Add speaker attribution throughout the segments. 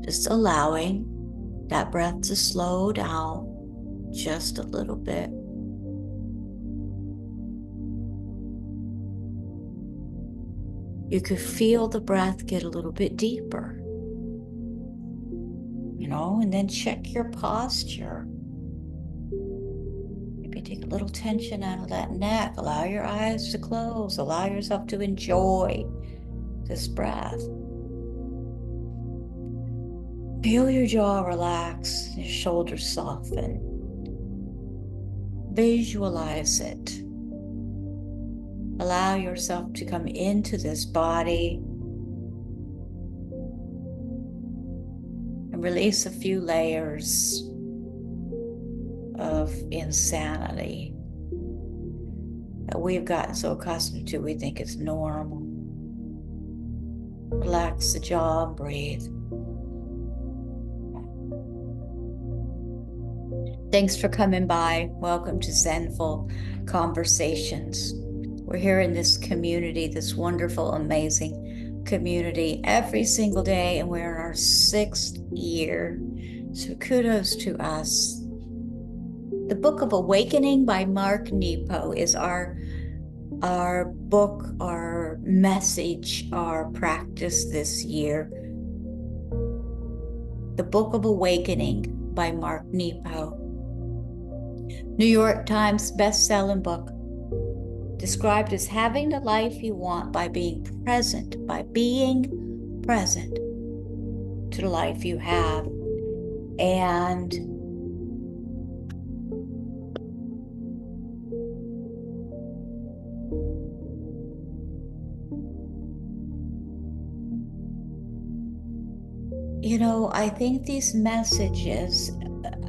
Speaker 1: Just allowing that breath to slow down just a little bit. You could feel the breath get a little bit deeper, and then check your posture. Maybe take a little tension out of that neck. Allow your eyes to close. Allow yourself to enjoy this breath. Feel your jaw relax, your shoulders soften. Visualize it. Allow yourself to come into this body and release a few layers of insanity that we've gotten so accustomed to we think it's normal. Relax the jaw and breathe. Thanks for coming by. Welcome to Zenful Conversations. We're here in this community, this wonderful, amazing community every single day, and we're in our 6th year. So kudos to us. The Book of Awakening by Mark Nepo is our book, our message, our practice this year. The Book of Awakening by Mark Nepo. New York Times best-selling book, described as having the life you want by being present to the life you have. And I think these messages,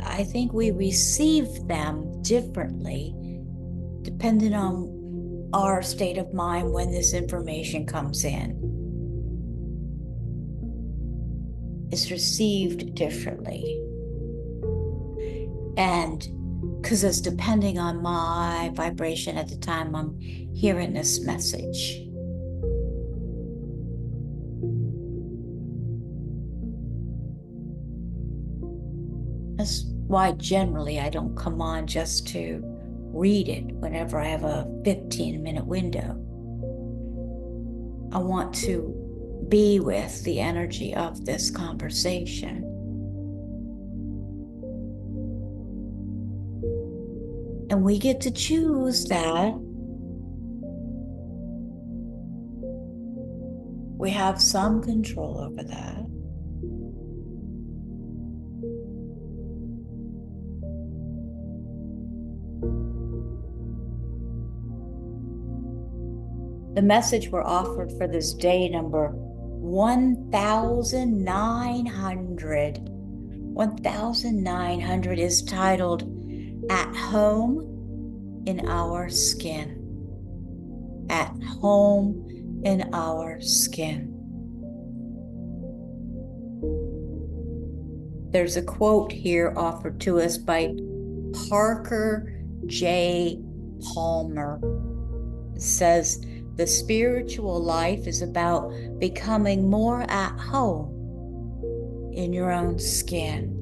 Speaker 1: I think we receive them differently depending on our state of mind when this information comes in. It's received differently. And because it's depending on my vibration at the time I'm hearing this message. That's why generally I don't come on just to read it whenever I have a 15-minute window. I want to be with the energy of this conversation. And we get to choose that. We have some control over that. The message we're offered for this day number 1900. 1900 is titled At Home in Our Skin. At Home in Our Skin. There's a quote here offered to us by Parker J. Palmer. It says, "The spiritual life is about becoming more at home in your own skin."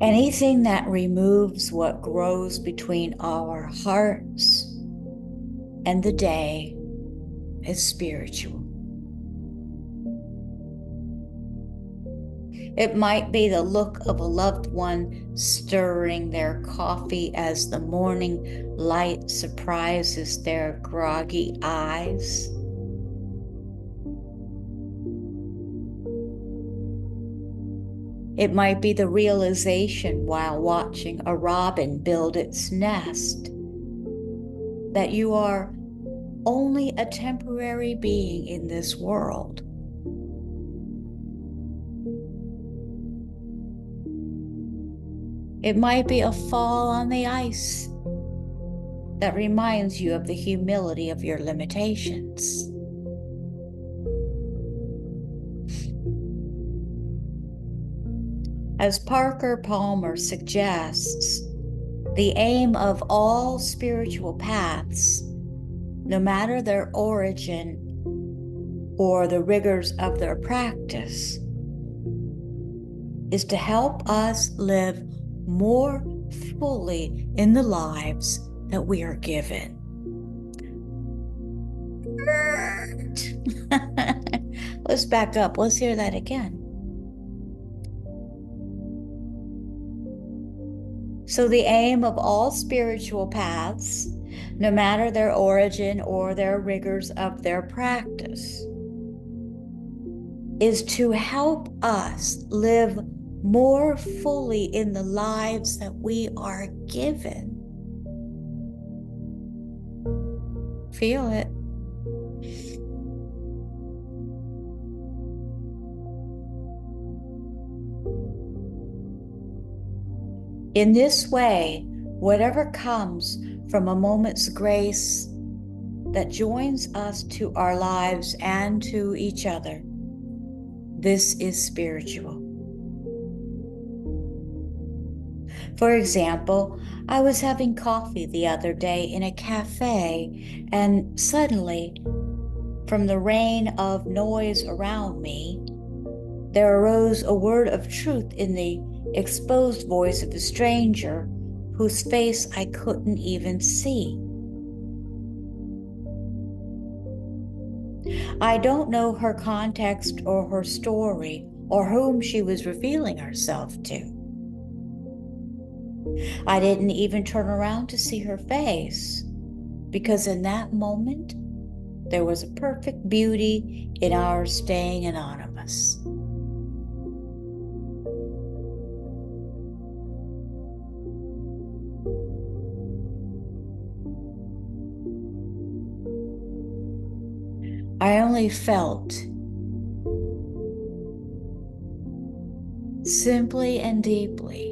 Speaker 1: Anything that removes what grows between our hearts and the day is spiritual. It might be the look of a loved one stirring their coffee as the morning light surprises their groggy eyes. It might be the realization while watching a robin build its nest that you are only a temporary being in this world. It might be a fall on the ice that reminds you of the humility of your limitations. As Parker Palmer suggests, The aim of all spiritual paths, no matter their origin or the rigors of their practice, is to help us live more fully in the lives that we are given. Let's back up. Let's hear that again. So the aim of all spiritual paths, no matter their origin or their rigors of their practice, is to help us live more fully in the lives that we are given. Feel it. In this way, whatever comes from a moment's grace that joins us to our lives and to each other, this is spiritual. For example, I was having coffee the other day in a cafe, and suddenly, from the rain of noise around me, there arose a word of truth in the exposed voice of a stranger whose face I couldn't even see. I don't know her context or her story or whom she was revealing herself to. I didn't even turn around to see her face, because in that moment, there was a perfect beauty in our staying anonymous. I only felt, simply and deeply,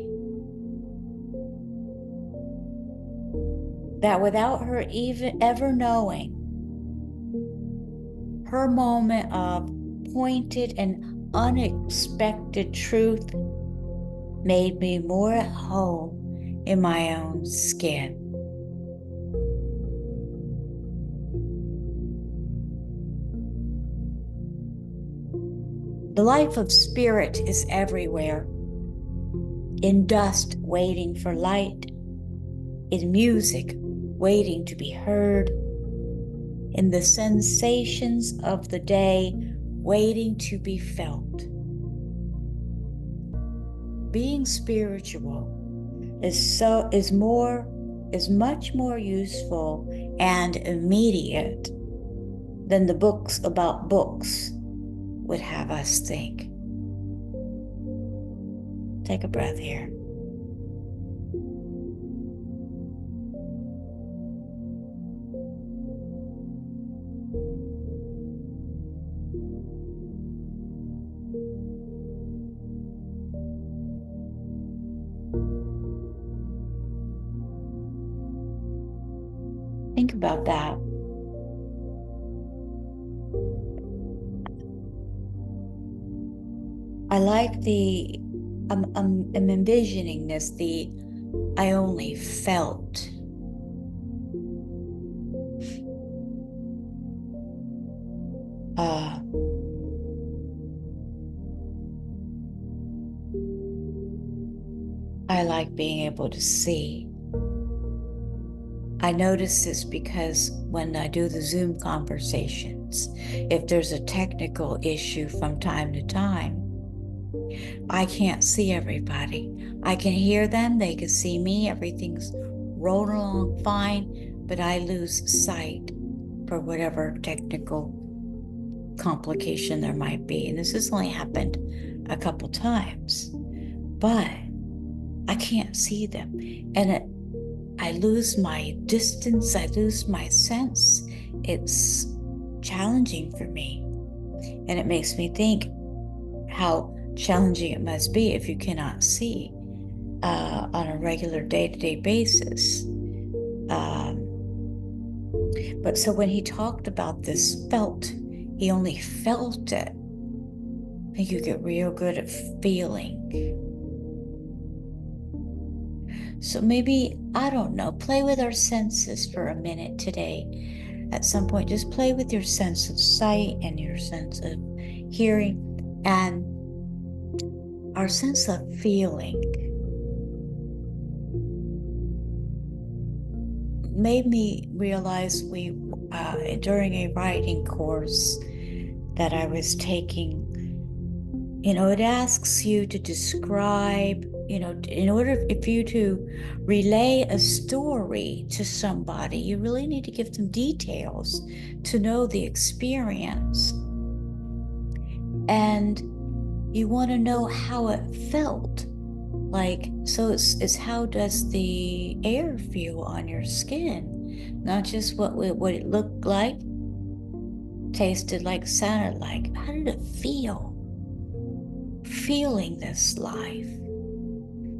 Speaker 1: that without her even ever knowing, her moment of pointed and unexpected truth made me more at home in my own skin. The life of spirit is everywhere, in dust waiting for light, in music waiting to be heard, in the sensations of the day waiting to be felt. Being spiritual is much more useful and immediate than the books about books would have us think. Take a breath here. Think about that. I like I'm envisioning this, I only felt. I like being able to see. I notice this because when I do the Zoom conversations, if there's a technical issue from time to time, I can't see everybody. I can hear them, they can see me, everything's rolling along fine, but I lose sight for whatever technical complication there might be. And this has only happened a couple times, but I can't see them. And I lose my distance, I lose my sense. It's challenging for me. And it makes me think how challenging it must be if you cannot see on a regular day-to-day basis. But so when he talked about this felt, he only felt it. I think you get real good at feeling. So maybe, I don't know, play with our senses for a minute today. At some point, just play with your sense of sight and your sense of hearing and our sense of feeling. Made me realize during a writing course that I was taking, it asks you to describe, in order for you to relay a story to somebody, you really need to give them details to know the experience. And you want to know how it felt. So it's how does the air feel on your skin? Not just what it looked like, tasted like, sounded like. How did it feel? Feeling this life,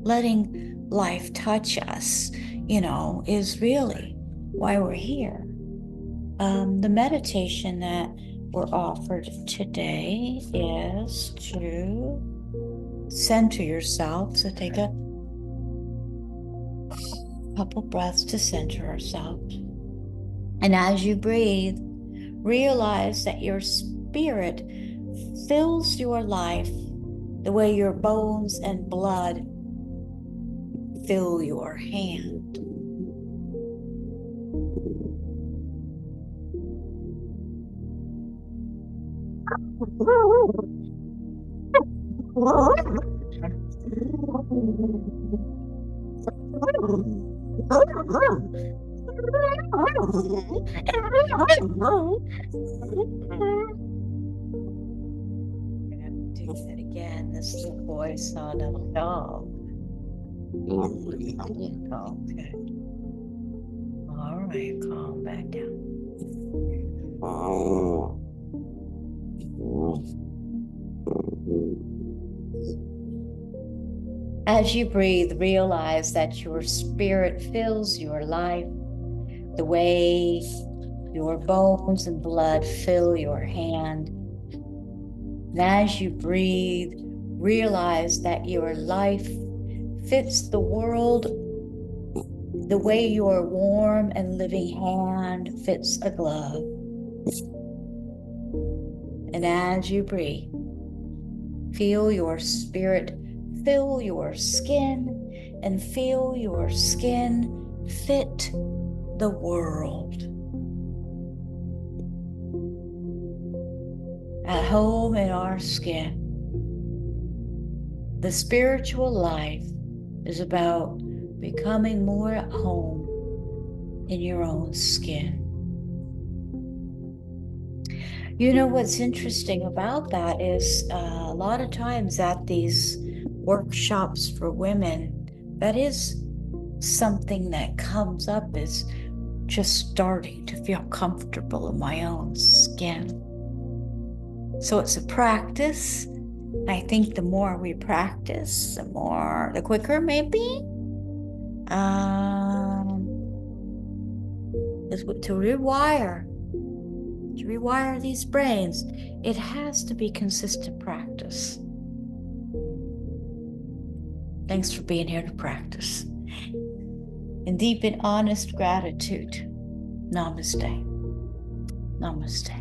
Speaker 1: letting life touch us, is really why we're here. The meditation that we're offered today is to center yourself. So take a couple breaths to center ourselves. And as you breathe, realize that your spirit fills your life the way your bones and blood fill your hand. Do that again. This is the voice on a dog. Okay. All right, calm back down. As you breathe, realize that your spirit fills your life the way your bones and blood fill your hand. And as you breathe, realize that your life fits the world the way your warm and living hand fits a glove. And as you breathe, feel your spirit fill your skin and feel your skin fit the world. At home in our skin. The spiritual life is about becoming more at home in your own skin. What's interesting about that is a lot of times at these workshops for women, that is something that comes up, is just starting to feel comfortable in my own skin. So it's a practice. I think the more we practice, the quicker maybe. Is to rewire these brains. It has to be consistent practice. Thanks for being here to practice. In deep and honest gratitude. Namaste. Namaste.